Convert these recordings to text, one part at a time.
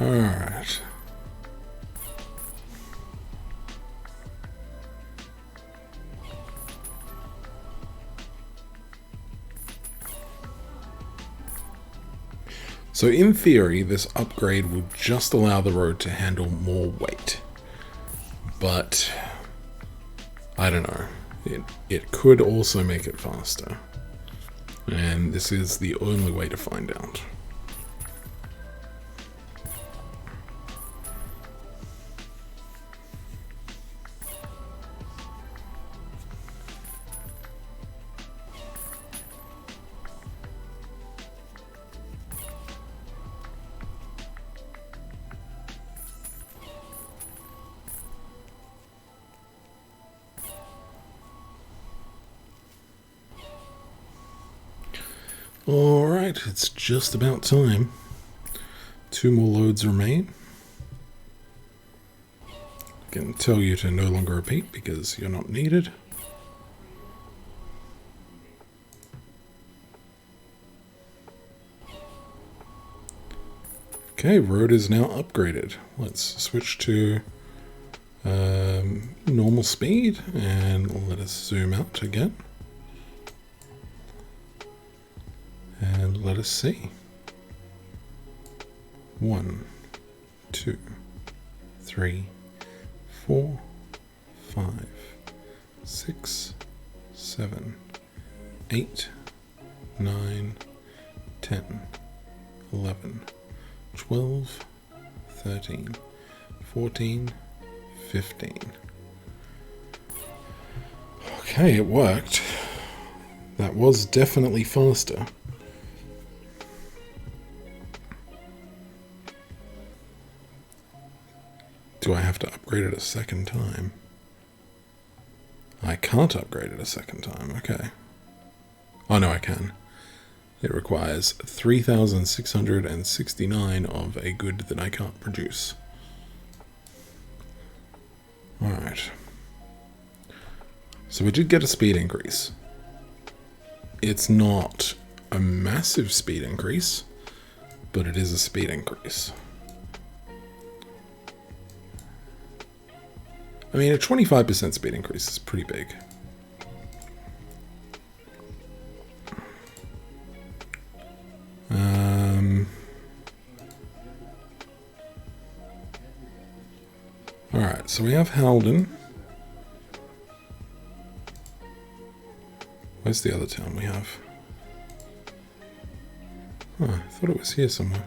Alright. So in theory, this upgrade will just allow the road to handle more weight. But I don't know. It could also make it faster. And this is the only way to find out. Alright, it's just about time. 2 more loads remain. I can tell you to no longer repeat because you're not needed. Okay, road is now upgraded. Let's switch to normal speed and let us zoom out again. And let us see. 1, 2, 3, 4, 5, 6, 7, 8, 9, 10, 11, 12, 13, 14, 15. Okay, it worked. That was definitely faster. Do I have to upgrade it a second time? I can't upgrade it a second time, okay. Oh no, I can. It requires 3,669 of a good that I can't produce. Alright. So we did get a speed increase. It's not a massive speed increase, but it is a speed increase. I mean, a 25% speed increase is pretty big. Alright, so we have Halden. Where's the other town we have? Oh, I thought it was here somewhere.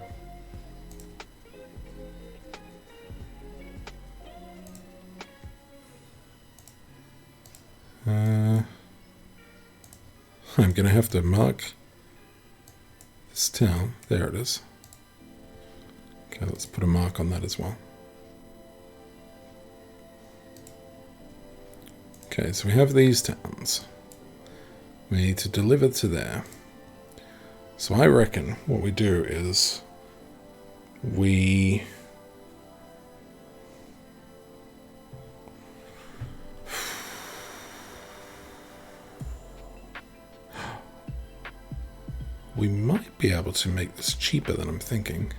I'm gonna have to mark this town. There it is. Okay, let's put a mark on that as well. Okay, so we have these towns. We need to deliver to there. So I reckon what we do is we might be able to make this cheaper than I'm thinking.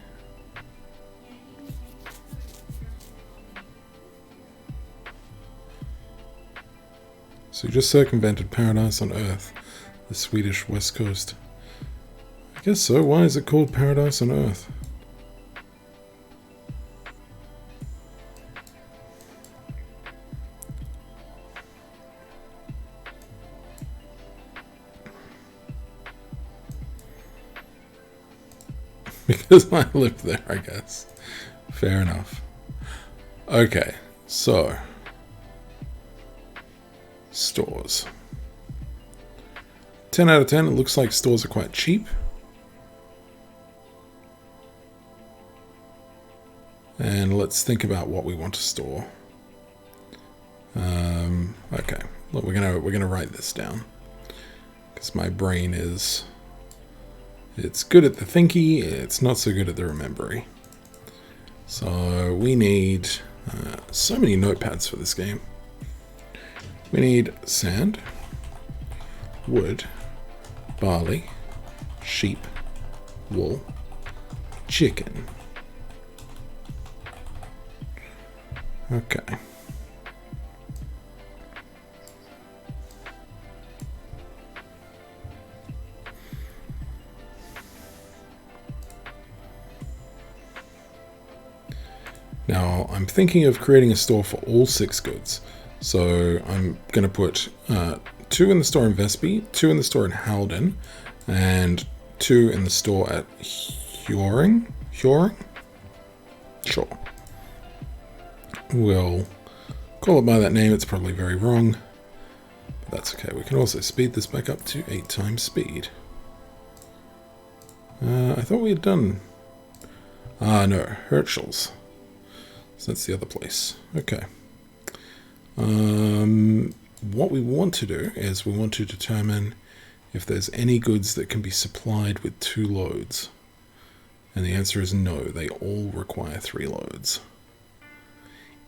So we just circumvented Paradise on Earth, the Swedish west coast. I guess so. Why is it called Paradise on Earth? Because I lived there, I guess. Fair enough. Okay, so stores. 10 out of 10, it looks like stores are quite cheap. And let's think about what we want to store. Okay, look, we're gonna write this down because my brain is, it's good at the thinky, it's not so good at the remembery. So we need so many notepads for this game. We need sand, wood, barley, sheep, wool, chicken, Okay. Now, I'm thinking of creating a store for all 6 goods. So I'm going to put 2 in the store in Vespi, 2 in the store in Halden, and 2 in the store at Hjoring? Sure. We'll call it by that name. It's probably very wrong, but that's okay. We can also speed this back up to 8 times speed. I thought we had done... no, Herschel's. So that's the other place. Okay. What we want to do is we want to determine if there's any goods that can be supplied with 2 loads. And the answer is no, they all require 3 loads.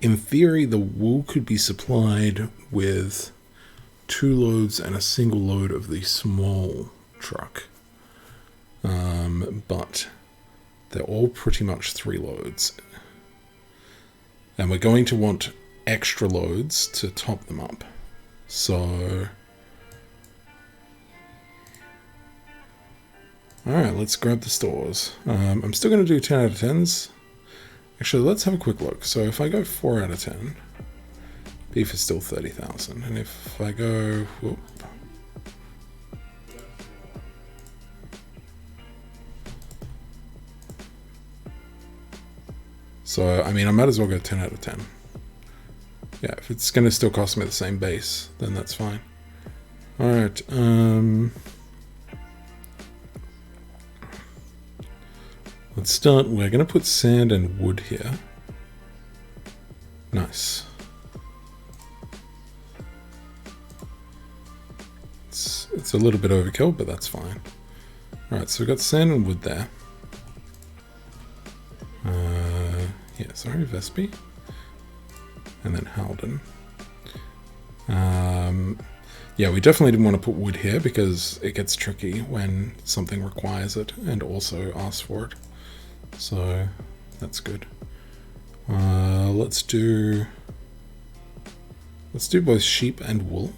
In theory, the wool could be supplied with 2 loads and a single load of the small truck. But they're all pretty much 3 loads. And we're going to want extra loads to top them up. So... Alright, let's grab the stores. I'm still going to do 10 out of 10s. Actually, let's have a quick look. So if I go 4 out of 10, beef is still 30,000. And if I go... Whoop, so, I mean, I might as well go 10 out of 10. Yeah, if it's going to still cost me the same base, then that's fine. Alright, let's start. We're going to put sand and wood here. Nice. It's a little bit overkill, but that's fine. Alright, so we've got sand and wood there. Yeah, sorry, Vespi. And then Halden. Yeah, we definitely didn't want to put wood here because it gets tricky when something requires it and also asks for it. So that's good. Let's do both sheep and wool.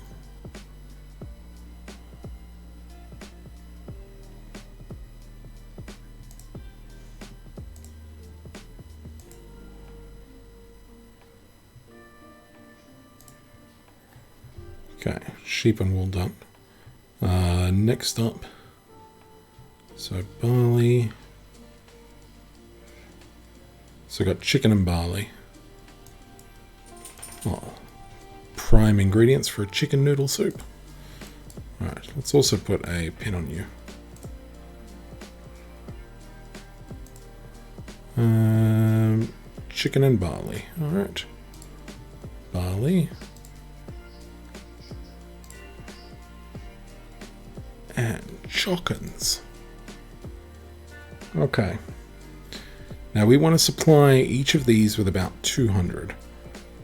Okay, sheep and wool done. Next up, so barley. So got chicken and barley. Oh, prime ingredients for a chicken noodle soup. Alright, let's also put a pin on you. Chicken and barley. Alright. Barley. And chockins. Okay. Now we want to supply each of these with about 200.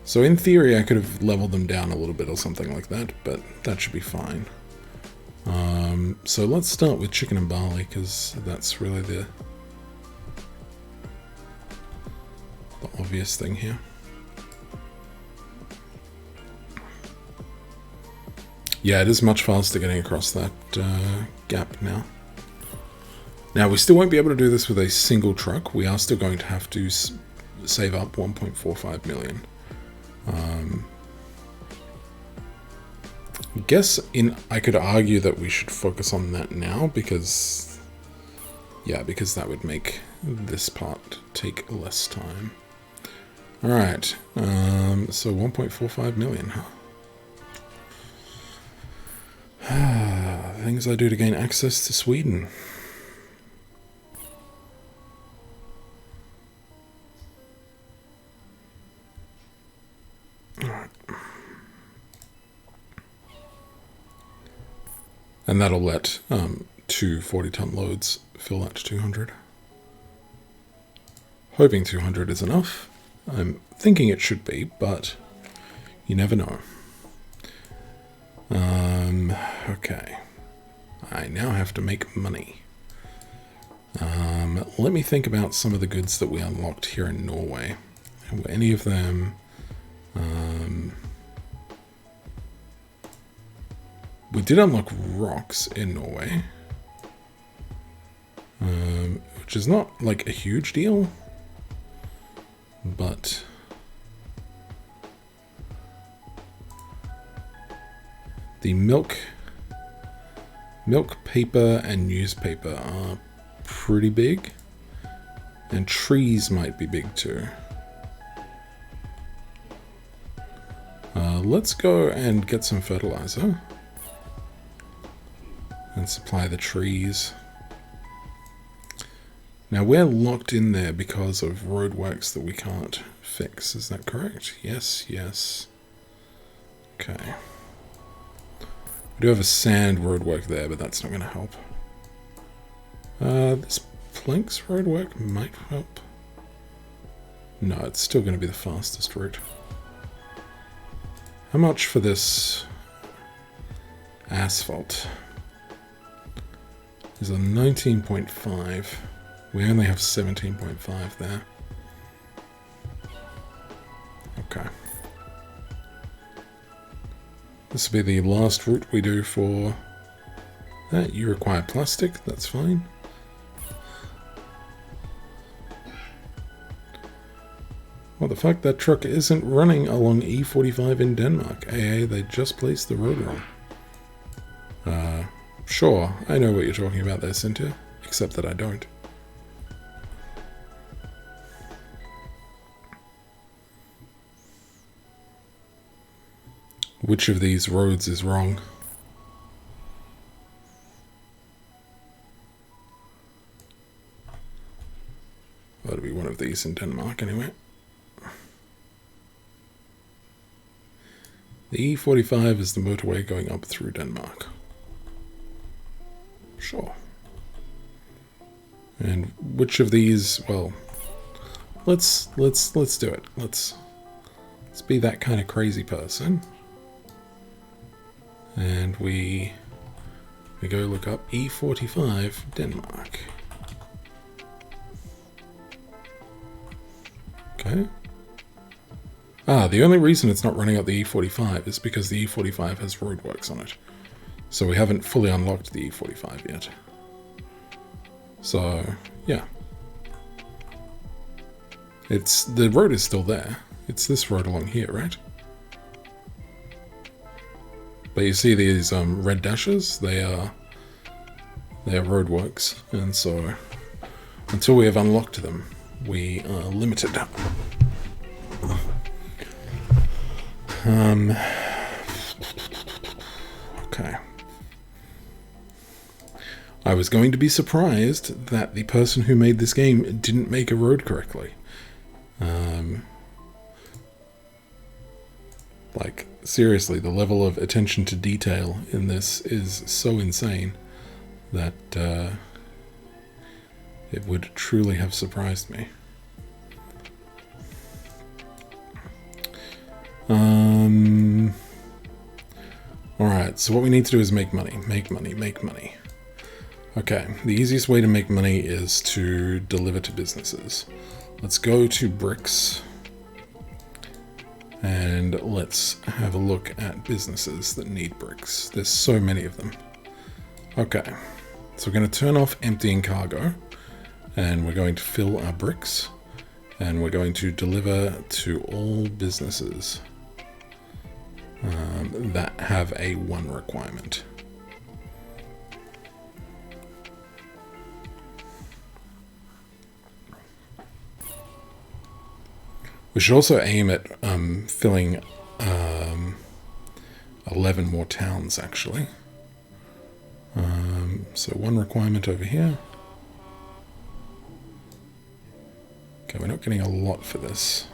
So in theory I could have leveled them down a little bit or something like that, but that should be fine. So let's start with chicken and barley because that's really the obvious thing here. Yeah, it is much faster getting across that gap now. Now, we still won't be able to do this with a single truck. We are still going to have to save up 1.45 million. I guess I could argue that we should focus on that now because, yeah, because that would make this part take less time. All right, so 1.45 million, huh? Things I do to gain access to Sweden. Alright. And that'll let 2 40-ton loads fill that to 200. Hoping 200 is enough. I'm thinking it should be, but you never know. Okay. I now have to make money. Let me think about some of the goods that we unlocked here in Norway. Were any of them We did unlock rocks in Norway, which is not like a huge deal, but the milk, paper, and newspaper are pretty big, and trees might be big too. Let's go and get some fertilizer and supply the trees. Now we're locked in there because of roadworks that we can't fix. Is that correct? Yes, yes. Okay. We do have a sand roadwork there, but that's not going to help. This planks roadwork might help. No, it's still going to be the fastest route. How much for this asphalt? Is a 19.5. We only have 17.5 there. Okay. This will be the last route we do for that. You require plastic, that's fine. Well, the fact that truck isn't running along E45 in Denmark. AA, they just placed the road wrong. Sure, I know what you're talking about there, Cynthia, except that I don't. Which of these roads is wrong? That'll be one of these in Denmark anyway. The E45 is the motorway going up through Denmark. Sure. And which of these, well, let's do it. Let's be that kind of crazy person. And we go look up E45 Denmark. Okay. The only reason it's not running up the E45 is because the E45 has roadworks on it. So we haven't fully unlocked the E45 yet. So, yeah. The road is still there. It's this road along here, right? But you see these red dashes? They are roadworks, and so until we have unlocked them, we are limited. Okay. I was going to be surprised that the person who made this game didn't make a road correctly. Like, seriously, the level of attention to detail in this is so insane that it would truly have surprised me. Alright, so what we need to do is make money. Make money. Okay, the easiest way to make money is to deliver to businesses. Let's go to bricks. And let's have a look at businesses that need bricks. There's so many of them. Okay, so we're going to turn off emptying cargo. And we're going to fill our bricks. And we're going to deliver to all businesses that have a 1 requirement. We should also aim at filling 11 more towns, actually. So 1 requirement over here. Okay, we're not getting a lot for this.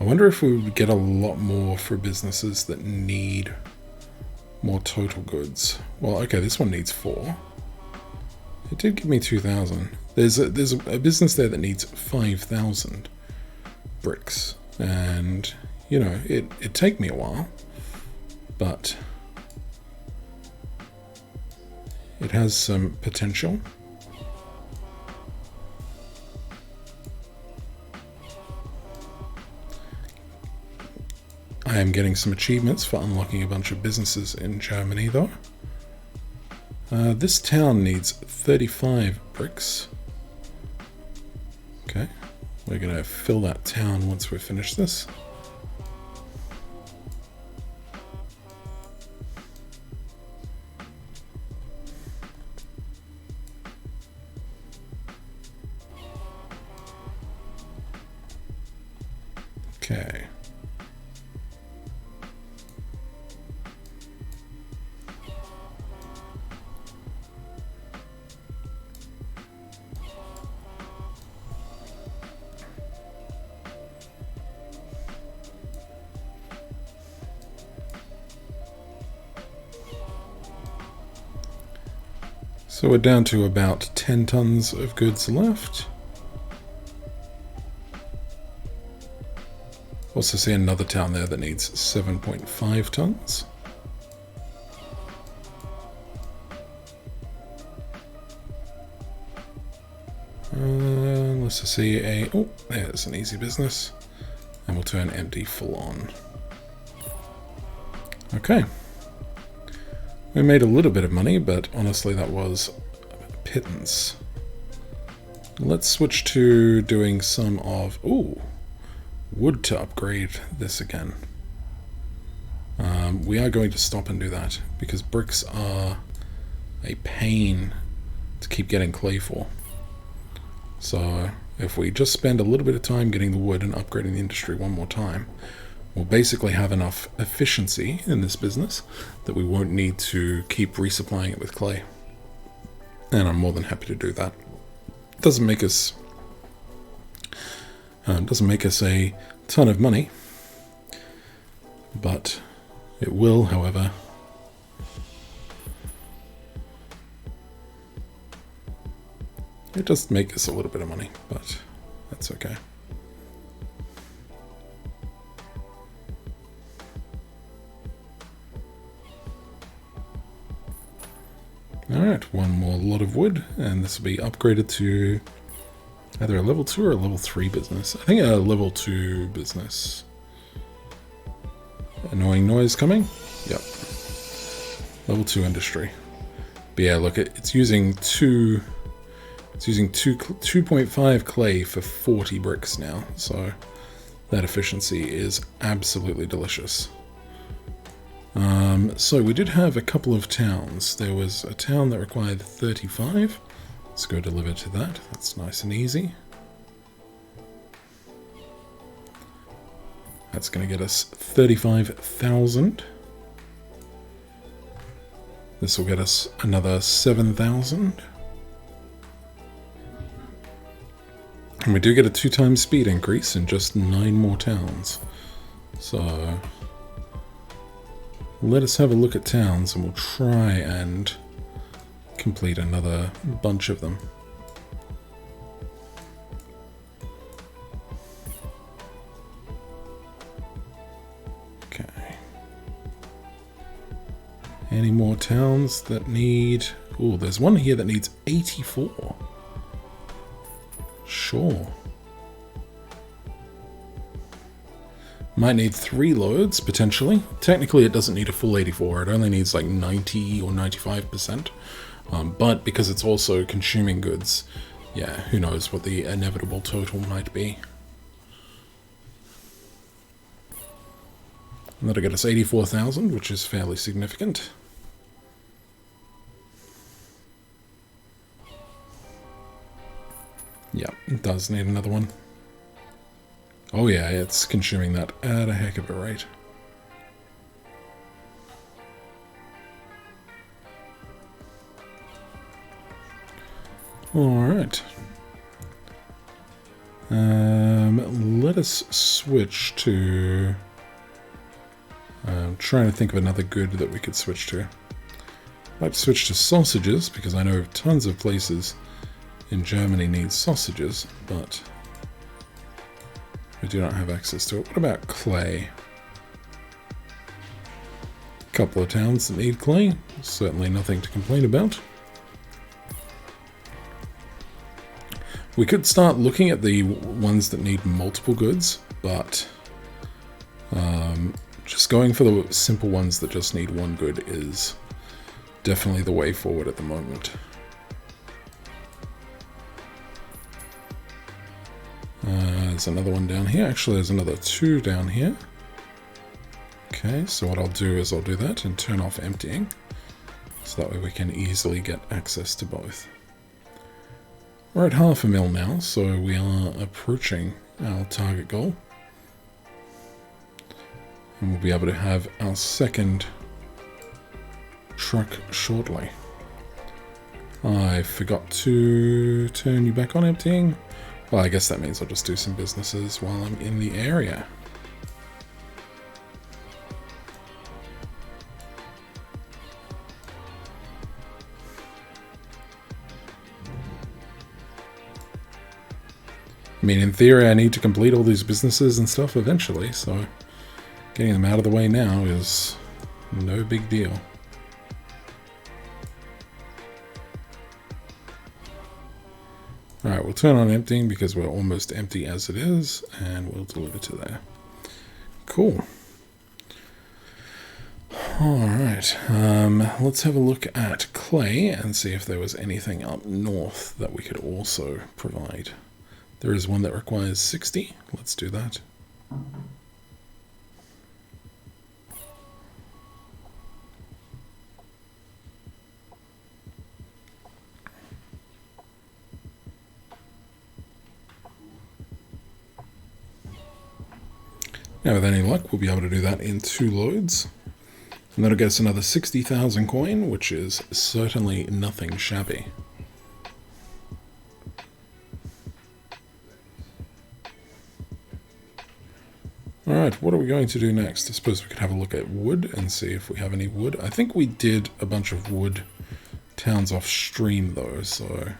I wonder if we would get a lot more for businesses that need more total goods. Well, okay, this one needs 4. It did give me 2,000. There's a business there that needs 5,000 bricks, and you know it'd take me a while, but It has some potential. I am getting some achievements for unlocking a bunch of businesses in Germany, though. This town needs 35 bricks. Okay, we're going to fill that town once we finish this. Okay. So we're down to about 10 tons of goods left. Also see another town there that needs 7.5 tons. Let's see a... oh, there's an easy business. And we'll turn empty full on. Okay. We made a little bit of money, but honestly that was a pittance. Let's switch to doing some of... ooh, wood to upgrade this again. We are going to stop and do that, because bricks are a pain to keep getting clay for. So if we just spend a little bit of time getting the wood and upgrading the industry one more time, we'll basically have enough efficiency in this business that we won't need to keep resupplying it with clay. And I'm more than happy to do that. Doesn't make us a ton of money, but it will, however, it does make us a little bit of money, but that's okay. Alright, one more lot of wood, and this will be upgraded to either a level 2 or a level 3 business. I think a level 2 business. Annoying noise coming? Yep. Level 2 industry. But yeah, look, it's using 2.5 clay for 40 bricks now, so that efficiency is absolutely delicious. So we did have a couple of towns. There was a town that required 35. Let's go deliver to that. That's nice and easy. That's going to get us 35,000. This will get us another 7,000. And we do get a 2 times speed increase in just 9 more towns. So let us have a look at towns and we'll try and complete another bunch of them. Okay. Any more towns that need... oh, there's one here that needs 84. Sure. Might need 3 loads, potentially. Technically, it doesn't need a full 84. It only needs like 90 or 95%. But because it's also consuming goods, yeah, who knows what the inevitable total might be. And that'll get us 84,000, which is fairly significant. Yeah, it does need another one. Oh yeah, it's consuming that at a heck of a rate. Alright. Let us switch to... I'm trying to think of another good that we could switch to. I'd like to switch to sausages, because I know tons of places in Germany need sausages, but we do not have access to it. What about clay? A couple of towns that need clay. Certainly nothing to complain about. We could start looking at the ones that need multiple goods, but just going for the simple ones that just need one good is definitely the way forward at the moment. There's another one down here. Actually, there's another 2 down here. Okay, so what I'll do is I'll do that and turn off emptying. So that way we can easily get access to both. We're at 500,000 now, so we are approaching our target goal. And we'll be able to have our second truck shortly. I forgot to turn you back on emptying. Well, I guess that means I'll just do some businesses while I'm in the area. I mean, in theory, I need to complete all these businesses and stuff eventually, so getting them out of the way now is no big deal. Alright, we'll turn on emptying because we're almost empty as it is, and we'll deliver to there. Cool. Alright, let's have a look at clay and see if there was anything up north that we could also provide. There is one that requires 60. Let's do that. Now with any luck, we'll be able to do that in 2 loads. And that'll get us another 60,000 coin, which is certainly nothing shabby. Alright, what are we going to do next? I suppose we could have a look at wood and see if we have any wood. I think we did a bunch of wood towns off stream though, so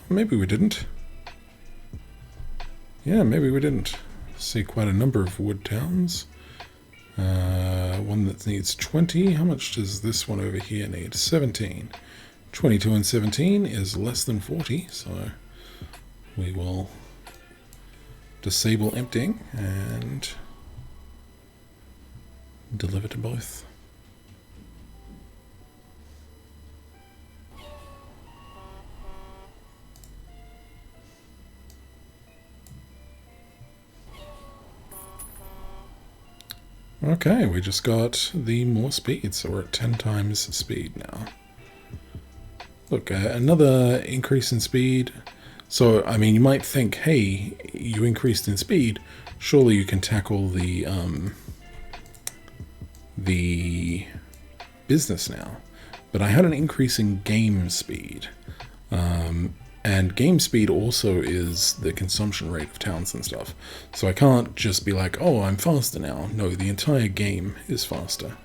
maybe we didn't. Yeah, maybe we didn't. See quite a number of wood towns. One that needs 20. How much does this one over here need? 17. 22 and 17 is less than 40, so we will disable emptying and deliver to both. Okay, we just got the more speed, so we're at 10 times speed now. Look, another increase in speed. So, I mean, you might think, hey, you increased in speed, surely you can tackle the business now. But I had an increase in game speed. And game speed also is the consumption rate of towns and stuff. So I can't just be like, oh, I'm faster now. No, the entire game is faster.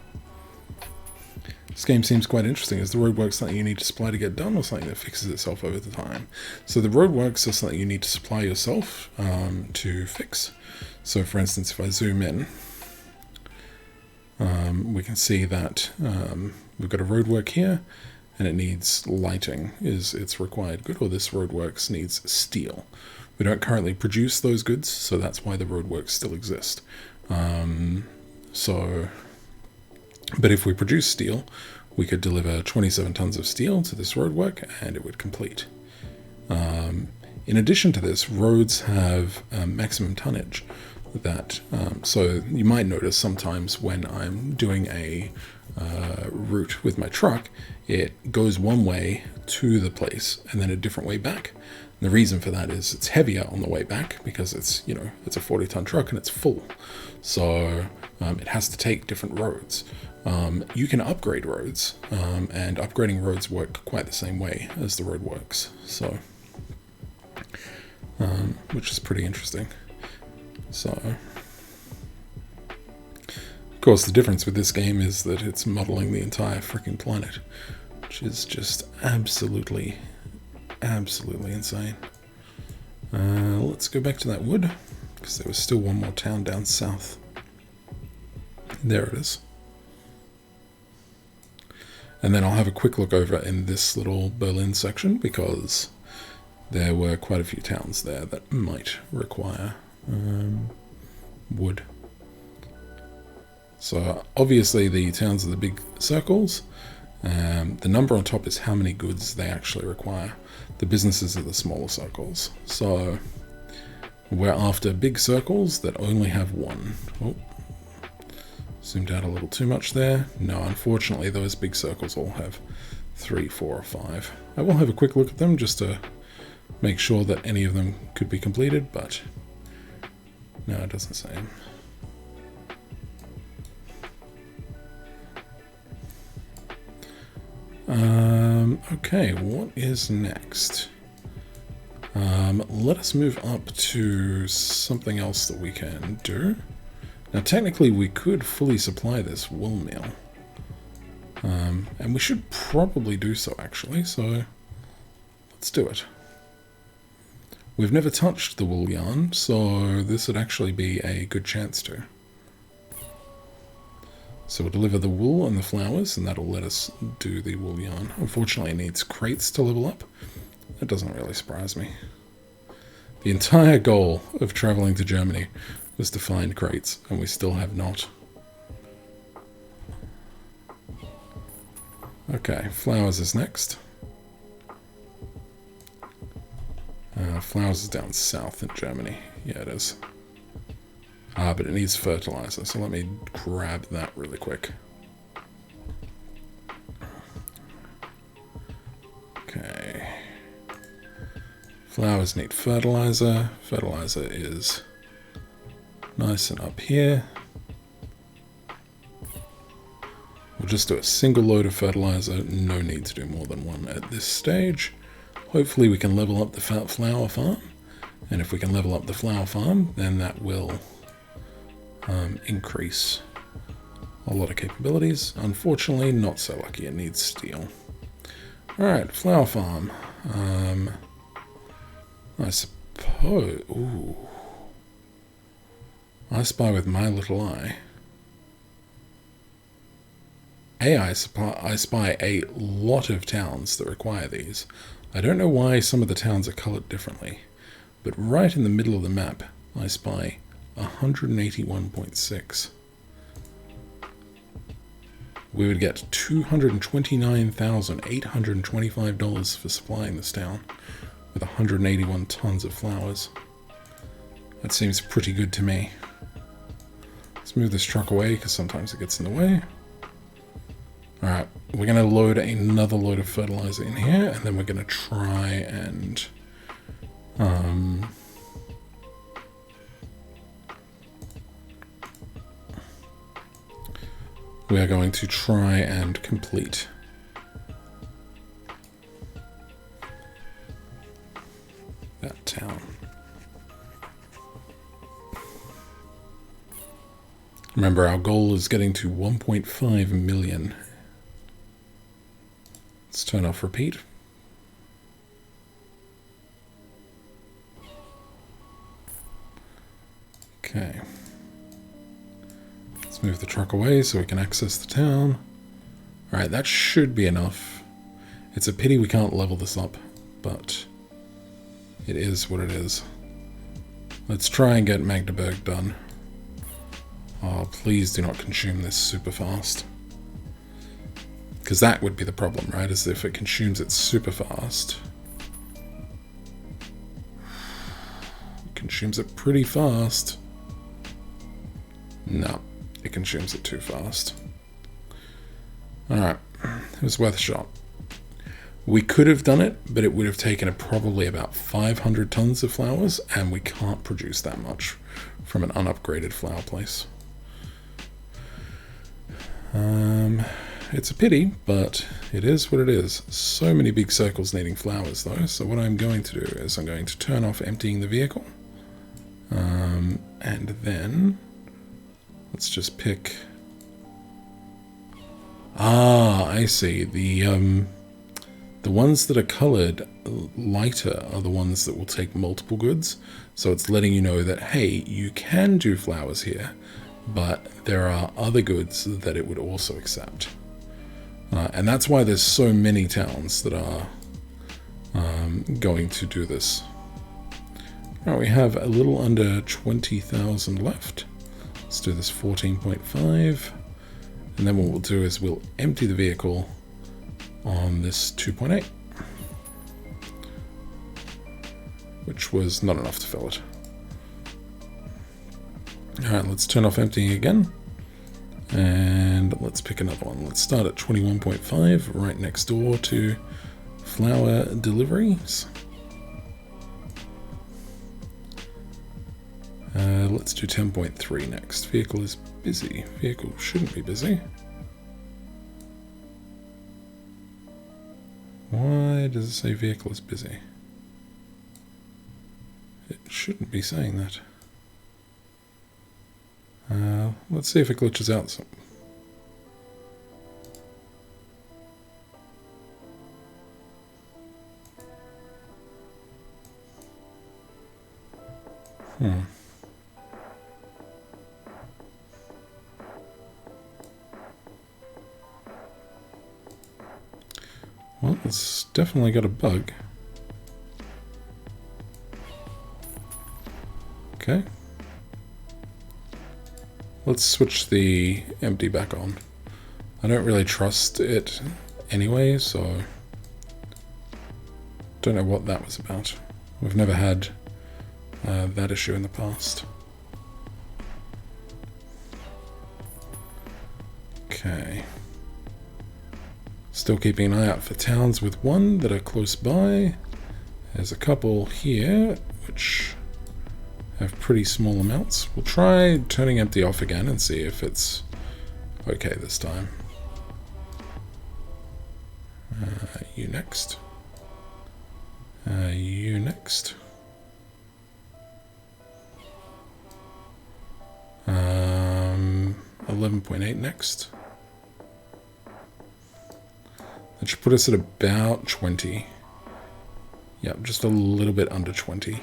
This game seems quite interesting. Is the roadworks something you need to supply to get done, or something that fixes itself over the time? So the roadworks are something you need to supply yourself to fix. So for instance, if I zoom in, we can see that we've got a roadwork here, and it needs lighting is its required good, or this roadworks needs steel. We don't currently produce those goods, so that's why the roadworks still exist. But if we produce steel, we could deliver 27 tons of steel to this roadwork, and it would complete. In addition to this, roads have maximum tonnage. So you might notice sometimes when I'm doing a route with my truck, it goes one way to the place and then a different way back. And the reason for that is it's heavier on the way back because it's, it's a 40-ton truck and it's full. So it has to take different roads. You can upgrade roads, and upgrading roads work quite the same way as the road works. So, which is pretty interesting. So, of course, the difference with this game is that it's modeling the entire freaking planet, which is just absolutely insane. Let's go back to that wood, because there was still one more town down south. There it is. And then I'll have a quick look over in this little Berlin section, because there were quite a few towns there that might require wood. So obviously the towns are the big circles. The number on top is how many goods they actually require. The businesses are the smaller circles. So we're after big circles that only have one. Oh, zoomed out a little too much there. No, unfortunately those big circles all have 3, 4, or 5. I will have a quick look at them just to make sure that any of them could be completed, but no, it doesn't say. Okay, what is next? Let us move up to something else that we can do. Now, technically, we could fully supply this wool mill. And we should probably do so, actually, so let's do it. We've never touched the wool yarn, so this would actually be a good chance to. So we'll deliver the wool and the flowers, and that'll let us do the wool yarn. Unfortunately, it needs crates to level up. That doesn't really surprise me. The entire goal of traveling to Germany was to find crates, and we still have not. Okay, flowers is next. Flowers is down south in Germany. Yeah, it is. But it needs fertilizer, so let me grab that really quick. Okay. Flowers need fertilizer. Fertilizer is nice and up here. We'll just do a single load of fertilizer. No need to do more than one at this stage. Hopefully we can level up the flower farm. And if we can level up the flower farm, then that will increase a lot of capabilities. Unfortunately, not so lucky. It needs steel. Alright, flower farm. I suppose... Ooh. I spy with my little eye. I spy a lot of towns that require these. I don't know why some of the towns are colored differently, but right in the middle of the map, I spy 181.6. We would get $229,825 for supplying this town with 181 tons of flowers. That seems pretty good to me. Let's move this truck away because sometimes it gets in the way. Alright, we're going to load another load of fertilizer in here, and then we're going to try and we are going to try and complete that town. Remember, our goal is getting to 1.5 million. Let's turn off repeat. Okay. Let's move the truck away so we can access the town. Alright, that should be enough. It's a pity we can't level this up, but it is what it is. Let's try and get Magdeburg done. Oh, please do not consume this super fast. Because that would be the problem, right? Is if it consumes it super fast. It consumes it pretty fast. No, it consumes it too fast. Alright, it was worth a shot. We could have done it, but it would have taken probably about 500 tons of flowers, and we can't produce that much from an unupgraded flower place. It's a pity, but it is what it is. So many big circles needing flowers, though. So what I'm going to do is I'm going to turn off emptying the vehicle. And then let's just pick... Ah, I see. The ones that are colored lighter are the ones that will take multiple goods. So it's letting you know that, hey, you can do flowers here, but there are other goods that it would also accept. And that's why there's so many towns that are going to do this. All right, we have a little under 20,000 left. Let's do this 14.5. And then what we'll do is we'll empty the vehicle on this 2.8. Which was not enough to fill it. Alright, let's turn off emptying again. And let's pick another one. Let's start at 21.5, right next door to flower deliveries. Let's do 10.3 next. Vehicle is busy. Vehicle shouldn't be busy. Why does it say vehicle is busy? It shouldn't be saying that. Let's see if it glitches out some. Well, it's definitely got a bug. Okay. Let's switch the empty back on. I don't really trust it anyway, so don't know what that was about. We've never had that issue in the past. Okay. Still keeping an eye out for towns with one that are close by. There's a couple here, which have pretty small amounts. We'll try turning empty off again and see if it's okay this time. You next. You next. 11.8 next. That should put us at about 20. Yep, just a little bit under 20.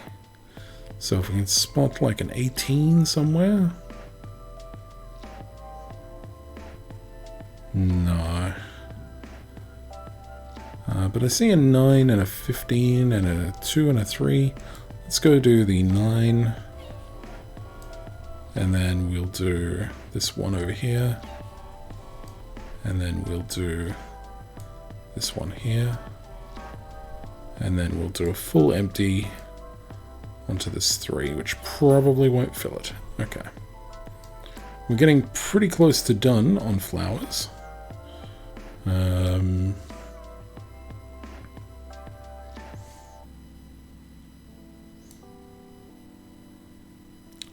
So if we can spot like an 18 somewhere. No. But I see a 9 and a 15 and a 2 and a 3. Let's go do the 9. And then we'll do this one over here. And then we'll do this one here. And then we'll do a full empty onto this 3, which probably won't fill it. Okay. We're getting pretty close to done on flowers.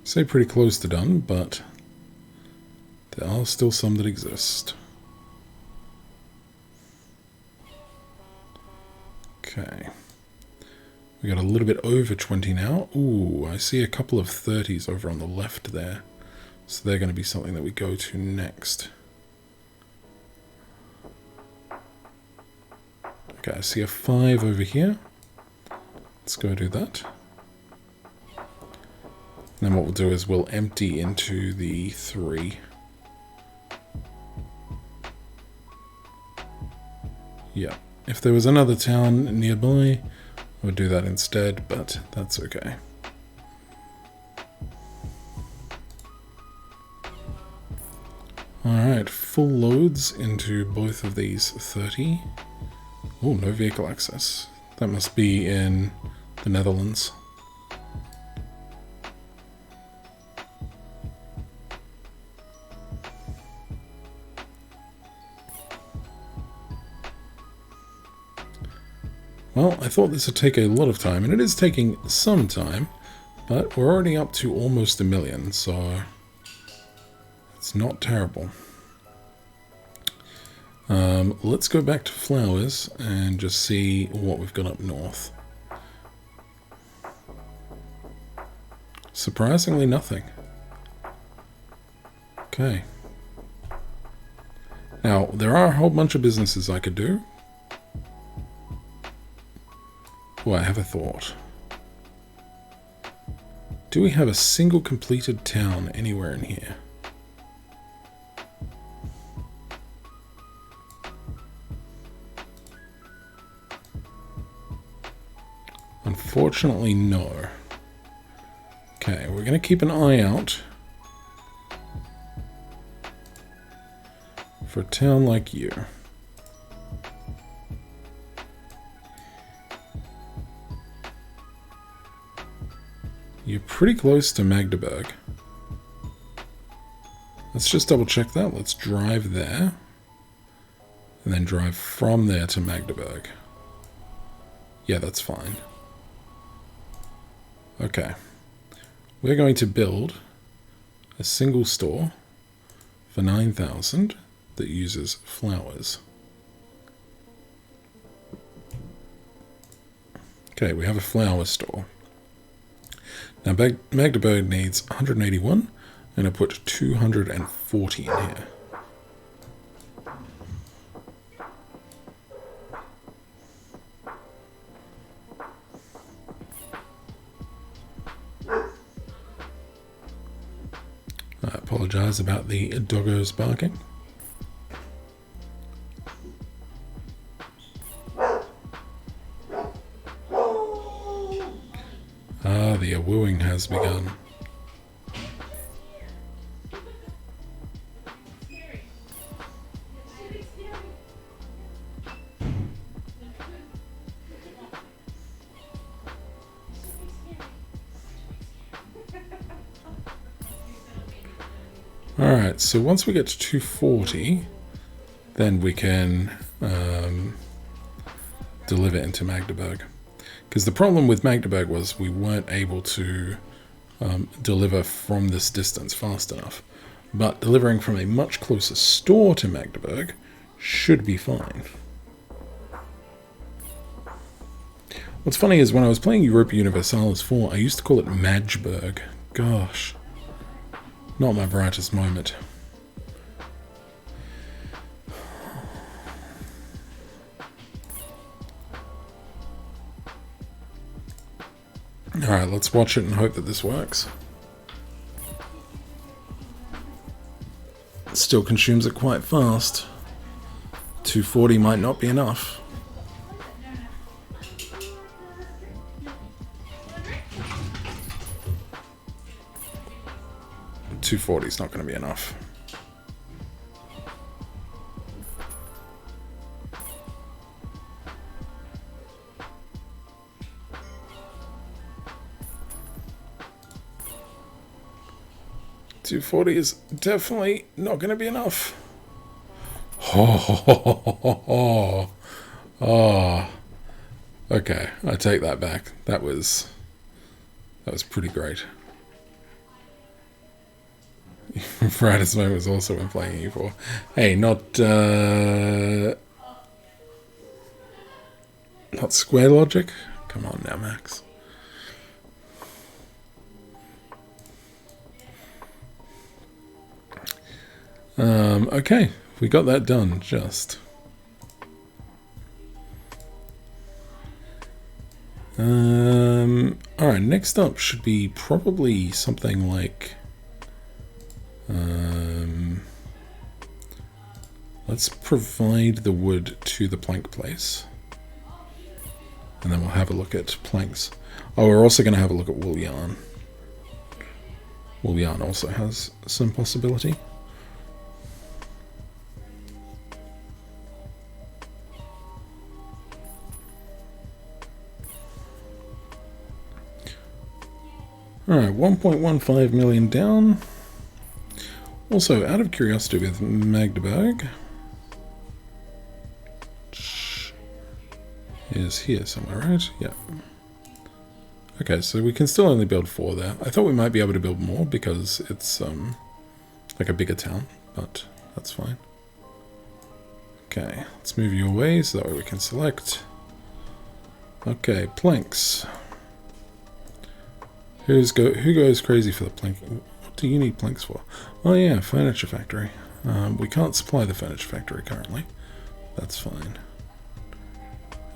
Say pretty close to done, but there are still some that exist. Okay. We got a little bit over 20 now. Ooh, I see a couple of 30s over on the left there. So they're going to be something that we go to next. Okay, I see a 5 over here. Let's go do that. And then what we'll do is we'll empty into the 3. Yeah, if there was another town nearby, I would do that instead, but that's okay. Alright, full loads into both of these 30. Oh, no vehicle access. That must be in the Netherlands. Well, I thought this would take a lot of time, and it is taking some time, but we're already up to almost 1 million, so it's not terrible. Let's go back to flowers and just see what we've got up north. Surprisingly, nothing. Okay. Now, there are a whole bunch of businesses I could do. Oh, I have a thought. Do we have a single completed town anywhere in here? Unfortunately, no. Okay, we're going to keep an eye out for a town like you. You're pretty close to Magdeburg. Let's just double check that. Let's drive there. And then drive from there to Magdeburg. Yeah, that's fine. Okay. We're going to build a single store for 9,000 that uses flowers. Okay, we have a flower store. Now Magdeburg needs 181, and I put 240 in here. I apologize about the doggos barking. Ah, the wooing has begun. Alright, so once we get to 240, then we can deliver into Magdeburg. Because the problem with Magdeburg was we weren't able to deliver from this distance fast enough. But delivering from a much closer store to Magdeburg should be fine. What's funny is when I was playing Europa Universalis 4, I used to call it Magdeburg. Gosh. Not my brightest moment. Alright, let's watch it and hope that this works. It still consumes it quite fast. 240 might not be enough. $240 is not going to be enough. $240 is definitely not going to be enough. Oh. Okay, I take that back. That was pretty great. Brightest moment was also when playing E4. Hey, not square logic? Come on now, Max. Okay, we got that done, just. Alright, next up should be probably something like... let's provide the wood to the plank place. And then we'll have a look at planks. Oh, we're also going to have a look at wool yarn. Wool yarn also has some possibility. Alright, 1.15 million down. Also, out of curiosity with Magdeburg, is here somewhere, right? Yeah. Okay, so we can still only build 4 there. I thought we might be able to build more because it's like a bigger town, but that's fine. Okay, let's move you away so that way we can select. Okay, planks. Who goes crazy for the plank? What do you need planks for? Oh yeah, furniture factory. We can't supply the furniture factory currently. That's fine.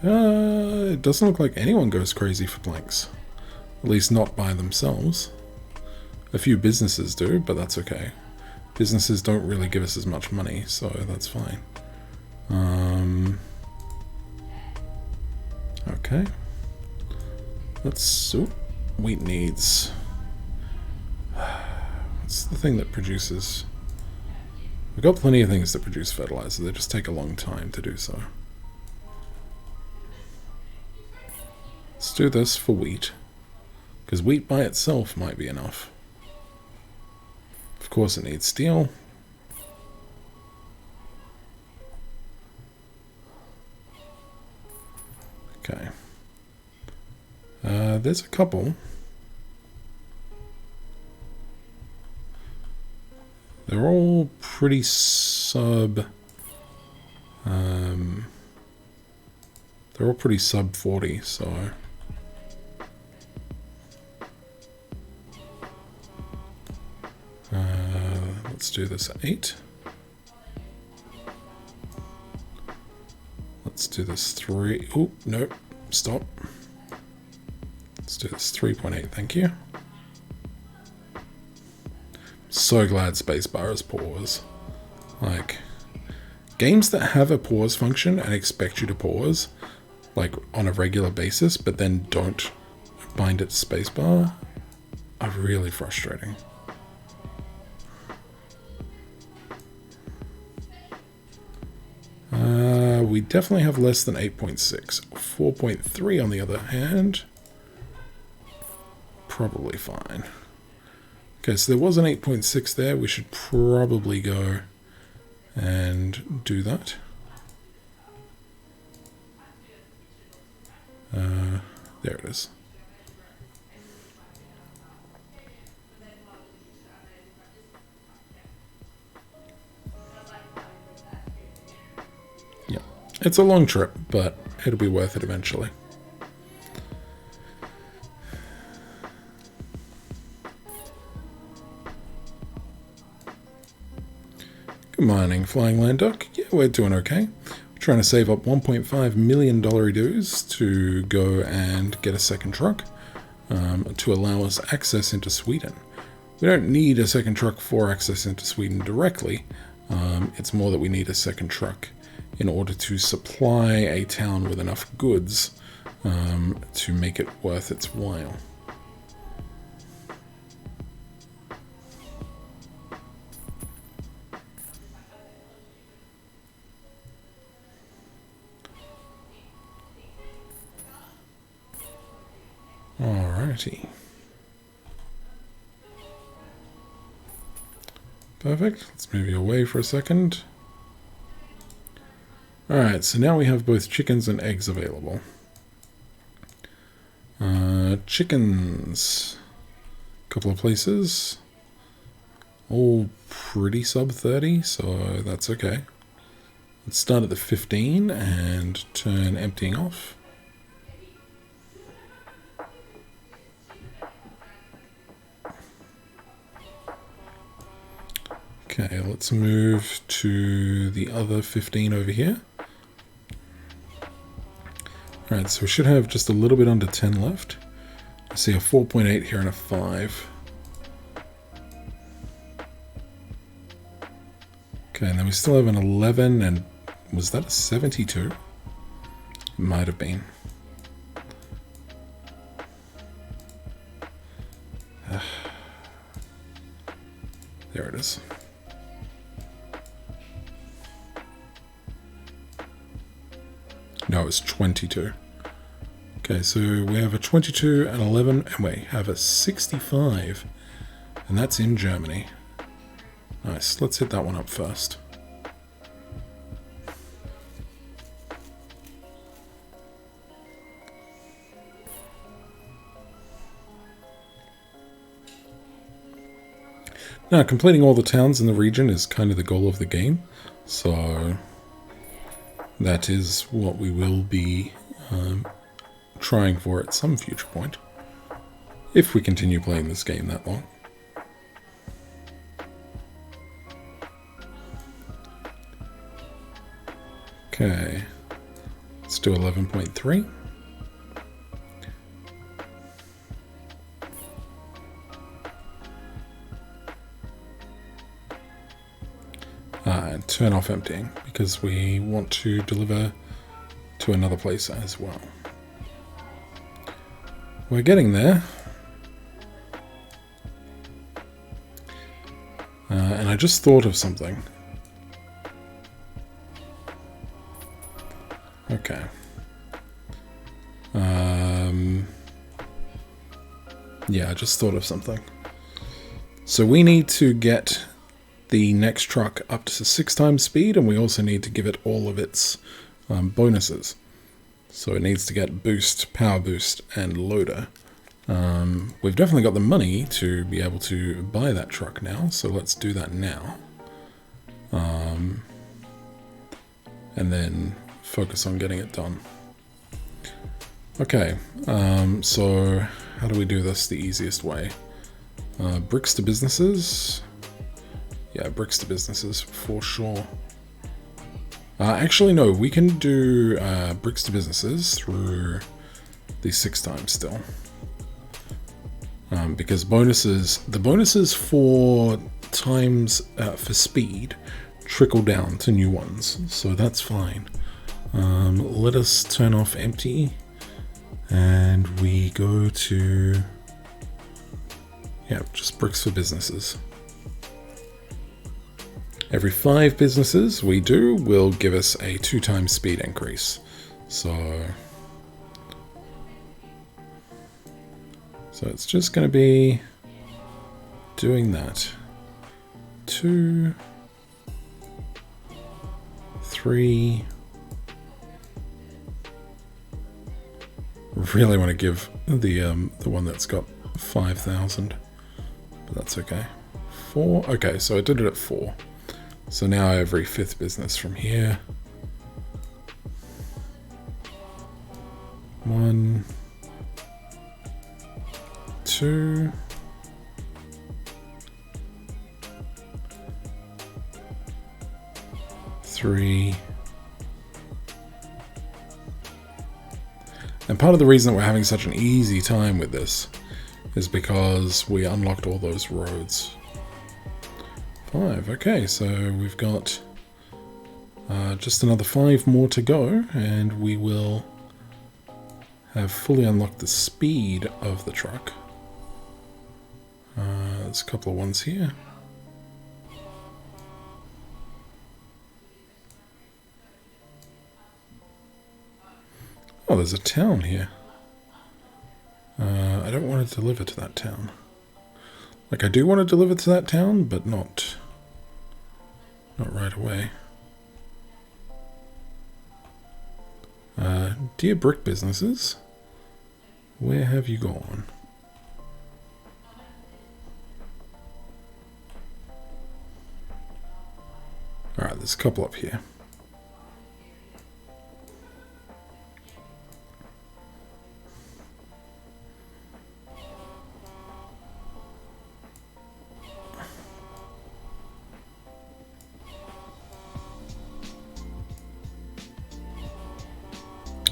It doesn't look like anyone goes crazy for planks. At least not by themselves. A few businesses do, but that's okay. Businesses don't really give us as much money, so that's fine. Okay. Wheat needs... What's the thing that produces... We've got plenty of things that produce fertilizer, they just take a long time to do so. Let's do this for wheat, because wheat by itself might be enough. Of course it needs steel. Okay. There's a couple. They're all pretty sub 40, so let's do this at 8. Let's do this 3. Oh, nope. Stop. Let's do this 3.8, thank you. So glad spacebar is pause. Like, games that have a pause function and expect you to pause, like on a regular basis, but then don't bind it to spacebar, are really frustrating. We definitely have less than 8.6. 4.3 on the other hand, probably fine. Okay, so there was an 8.6 there. We should probably go and do that. There it is. Yeah, it's a long trip, but it'll be worth it eventually. Good morning, Flying Land Duck. Yeah, we're doing okay. We're trying to save up $1.5 million dues to go and get a second truck to allow us access into Sweden. We don't need a second truck for access into Sweden directly. It's more that we need a second truck in order to supply a town with enough goods to make it worth its while. Alrighty. Perfect. Let's move you away for a second. Alright, so now we have both chickens and eggs available. Chickens. A couple of places. All pretty sub 30, so that's okay. Let's start at the 15 and turn emptying off. Okay, let's move to the other 15 over here. Alright, so we should have just a little bit under 10 left. I see a 4.8 here and a 5. Okay, and then we still have an 11, and was that a 72? It might have been. There it is. No, it's 22. Okay, so we have a 22, an 11, and we have a 65. And that's in Germany. Nice, let's hit that one up first. Now, completing all the towns in the region is kind of the goal of the game, so that is what we will be trying for at some future point, if we continue playing this game that long. Okay, let's do 11.3. And turn off emptying, because we want to deliver to another place as well. We're getting there. And I just thought of something. Okay. Yeah, I just thought of something. So we need to get the next truck up to 6 times speed, and we also need to give it all of its bonuses. So it needs to get boost, power boost, and loader. We've definitely got the money to be able to buy that truck now, so let's do that now. And then focus on getting it done. Okay, so how do we do this the easiest way? Bricks to businesses. Yeah, bricks to businesses for sure. Actually, no, we can do bricks to businesses through the 6 times still. Because the bonuses for times for speed trickle down to new ones, so that's fine. Let us turn off empty, and we go to, yeah, just bricks for businesses. Every 5 businesses we do will give us a 2 times speed increase. So it's just going to be doing that. 2, 3. Really want to give the one that's got 5,000, but that's okay. 4. Okay, so I did it at 4. So now every 5th business from here. 1, 2, 3. And part of the reason that we're having such an easy time with this is because we unlocked all those roads. 5. Okay, so we've got just another 5 more to go, and we will have fully unlocked the speed of the truck. There's a couple of ones here. Oh, there's a town here. I don't want to deliver to that town. Like, I do want to deliver to that town, but not right away. Dear brick businesses, where have you gone? Alright, there's a couple up here.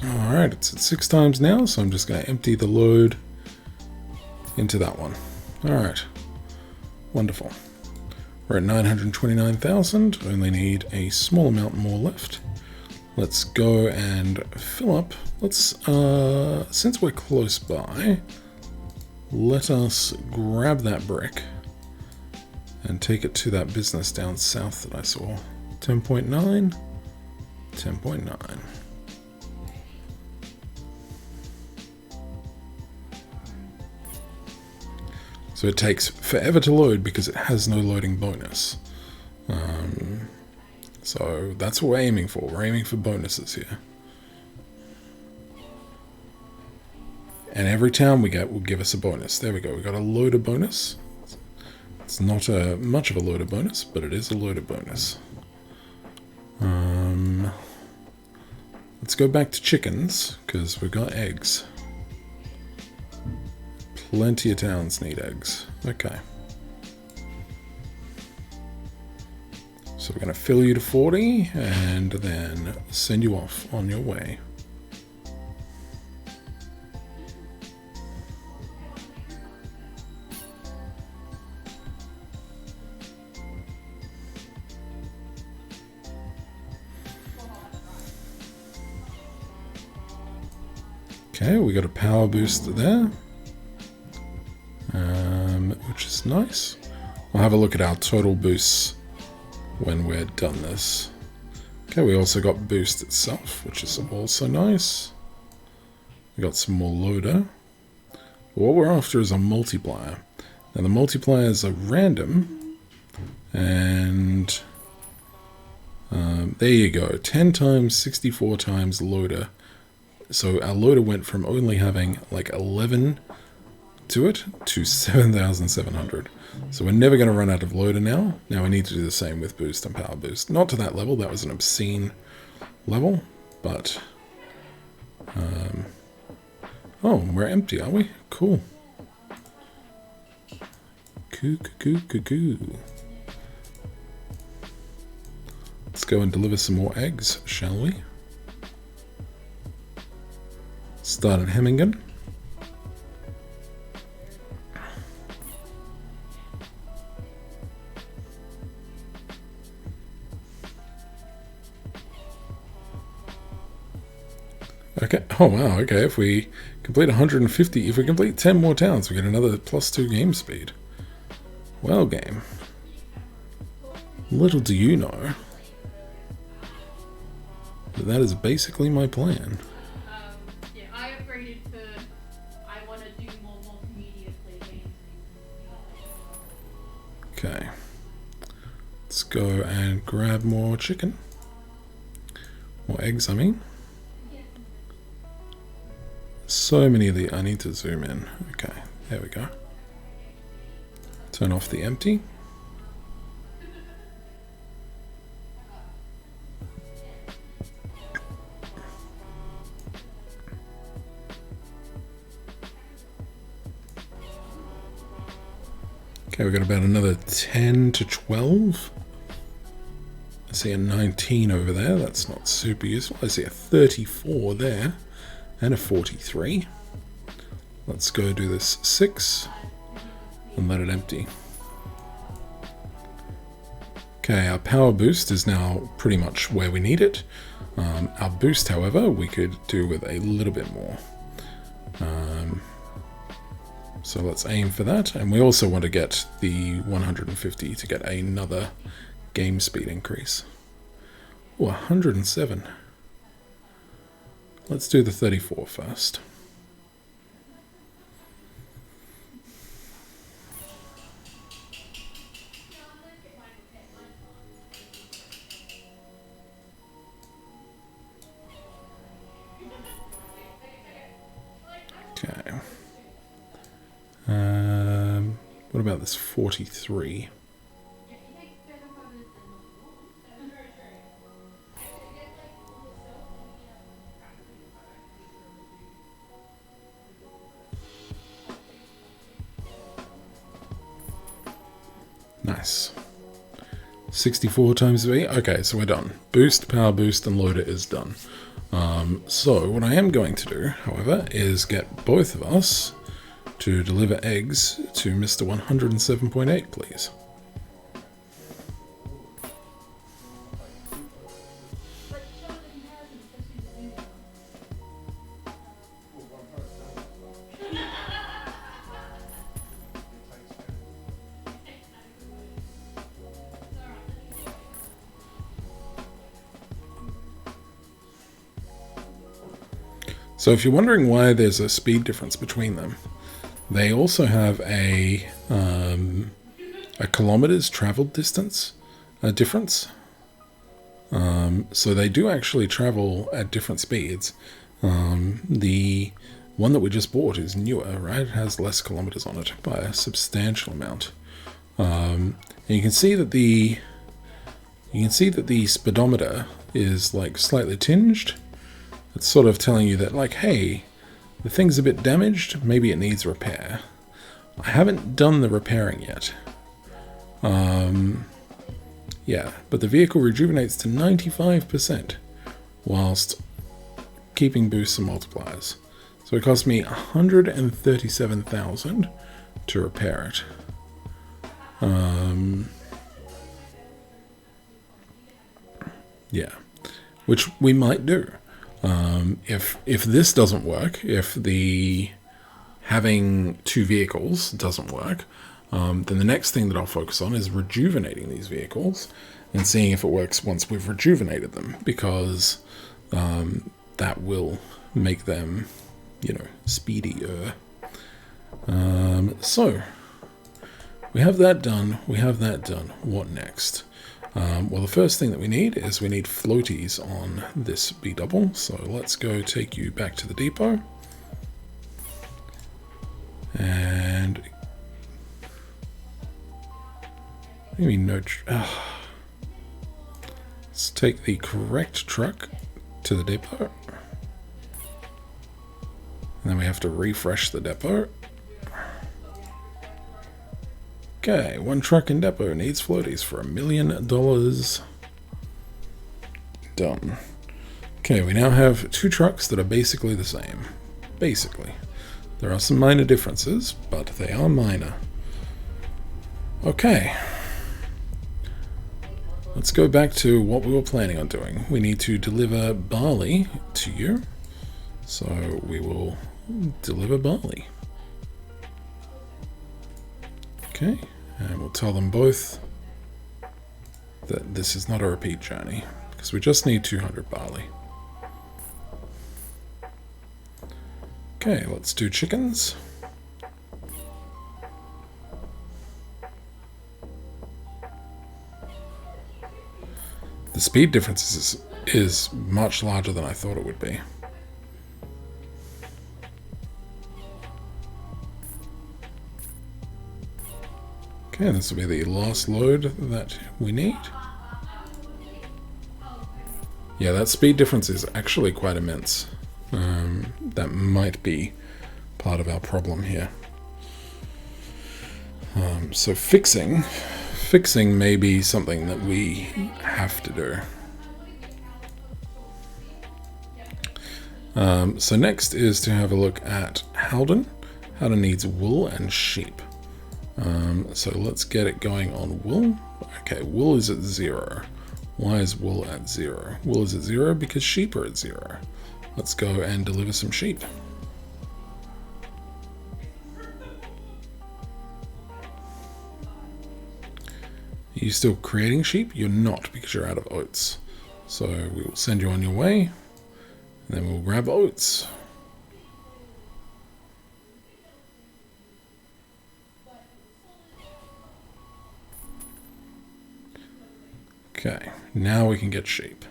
Alright, it's at 6 times now, so I'm just going to empty the load into that one. Alright, wonderful. We're at 929,000, only need a small amount more left. Let's go and fill up. Let's, since we're close by, let us grab that brick and take it to that business down south that I saw. 10.9, 10.9. So it takes forever to load because it has no loading bonus. So that's what we're aiming for. We're aiming for bonuses here. And every town we get will give us a bonus. There we go. We got a loader bonus. It's not much of a loader bonus, but it is a loader bonus. Let's go back to chickens because we've got eggs. Plenty of towns need eggs. Okay. So we're going to fill you to 40 and then send you off on your way. Okay, we got a power boost there. which is nice. We'll have a look at our total boosts when we're done this. Okay, we also got boost itself, which is also nice. We got some more loader. What we're after is a multiplier. Now the multipliers are random, and there you go, 10 times, 64 times loader. So our loader went from only having like 11 to it to 7,700. So we're never going to run out of loader now. Now we need to do the same with boost and power boost. Not to that level, that was an obscene level, but... oh, we're empty, are we? Cool. Coo. Let's go and deliver some more eggs, shall we? Start at Hemmingen. Okay. Oh wow. Okay. If we complete 150, if we complete 10 more towns, we get another +2 game speed. Well, game. Little do you know that is basically my plan. Yeah, I upgraded to. I want to do more multimedia play games. Okay. Let's go and grab more chicken. More eggs, I mean. So many of the... I need to zoom in. Okay, there we go. Turn off the empty. Okay, we've got about another 10 to 12. I see a 19 over there. That's not super useful. I see a 34 there. And a 43. Let's go do this 6 and let it empty. Okay, our power boost is now pretty much where we need it. Our boost, however, we could do with a little bit more. So let's aim for that. And we also want to get the 150 to get another game speed increase. Oh, 107. Let's do the 34 first. Okay. What about this 43? Nice. 64 times V. Okay, so we're done. Boost, power boost, and loader is done. So what I am going to do, however, is get both of us to deliver eggs to Mr. 107.8, please. So if you're wondering why there's a speed difference between them, they also have a kilometers traveled distance difference. So they do actually travel at different speeds. The one that we just bought is newer, right? It has less kilometers on it by a substantial amount. And you can see that the speedometer is like slightly tinged. It's sort of telling you that, like, hey, the thing's a bit damaged, maybe it needs repair. I haven't done the repairing yet. Yeah, but the vehicle rejuvenates to 95% whilst keeping boosts and multipliers. So it cost me 137,000 to repair it. Yeah, which we might do. If this doesn't work, if the having two vehicles doesn't work, Then the next thing that I'll focus on is rejuvenating these vehicles and seeing if it works once we've rejuvenated them, because that will make them, speedier. So we have that done. What next? Well, the first thing that we need is we need floaties on this B-double. So let's go take you back to the depot. And maybe no. Let's take the correct truck to the depot. And then we have to refresh the depot. Okay, one truck in depot needs floaties for $1 million. Done. Okay, we now have 2 trucks that are basically the same. Basically. There are some minor differences, but they are minor. Okay. Let's go back to what we were planning on doing. We need to deliver barley to you. So we will deliver barley. Okay, and we'll tell them both that this is not a repeat journey, because we just need 200 barley. Okay, let's do chickens. The speed difference is much larger than I thought it would be. Okay, this will be the last load that we need. Yeah, that speed difference is actually quite immense. That might be part of our problem here. So fixing may be something that we have to do. So next is to have a look at Howden. Howden needs wool and sheep. So let's get it going on wool. Okay, wool is at 0. Why is wool at 0? Wool is at 0 because sheep are at 0. Let's go and deliver some sheep. Are you still creating sheep? You're not, because you're out of oats. So we will send you on your way, and then we'll grab oats. Okay, now we can get sheep.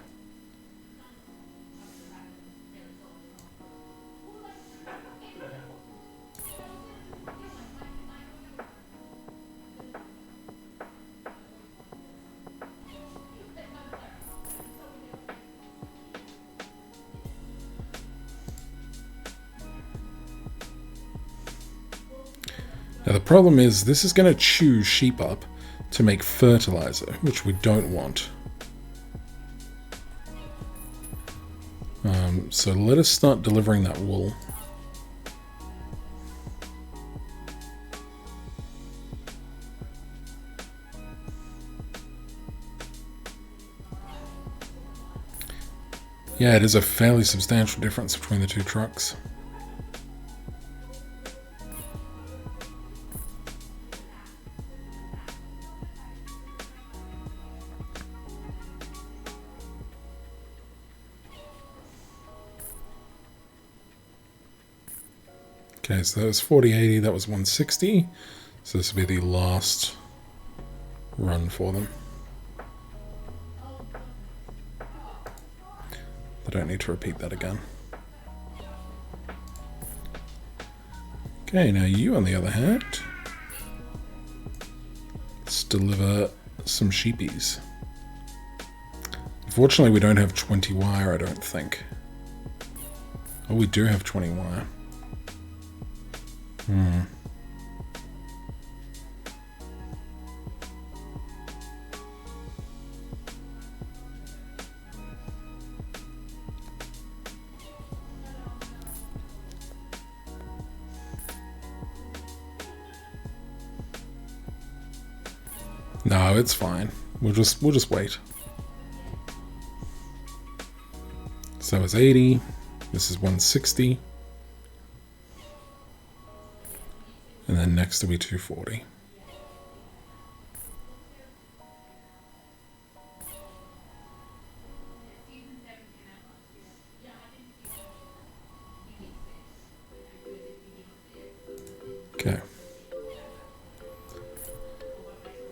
Now the problem is this is going to chew sheep up to make fertilizer, which we don't want. So let us start delivering that wool. Yeah, it is a fairly substantial difference between the 2 trucks. Okay, so that was 4080, that was 160. So this will be the last run for them. I don't need to repeat that again. Okay, now you on the other hand, let's deliver some sheepies. Unfortunately, we don't have 20 wire, I don't think. Oh, we do have 20 wire. No, it's fine. We'll just wait. So it's 80. This is 160. And then next will be 240.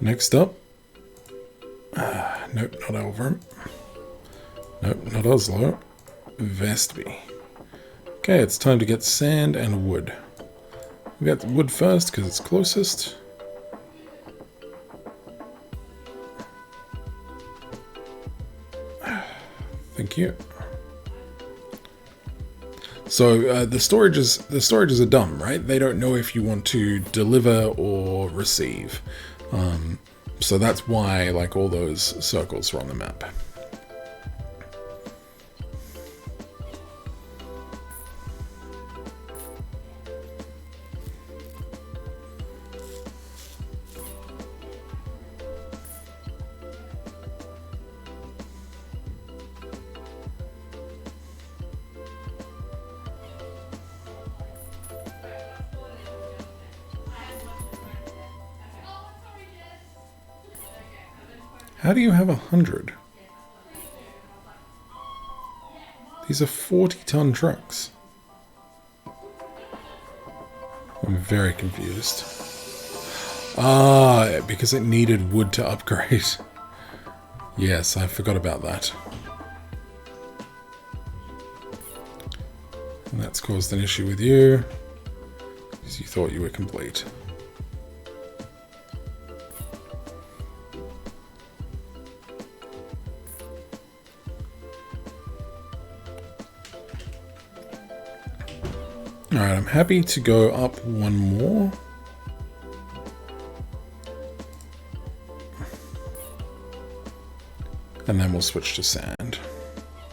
Next up. Nope, not Elverum. Nope, not Oslo. Vestby. Okay, it's time to get sand and wood. We got wood first because it's closest. Thank you. So the storages are dumb, right? They don't know if you want to deliver or receive. So that's why like all those circles are on the map. How do you have 100? These are 40-ton trucks. I'm very confused. Ah, because it needed wood to upgrade. Yes, I forgot about that. And that's caused an issue with you, because you thought you were complete. Alright, I'm happy to go up one more. And then we'll switch to sand.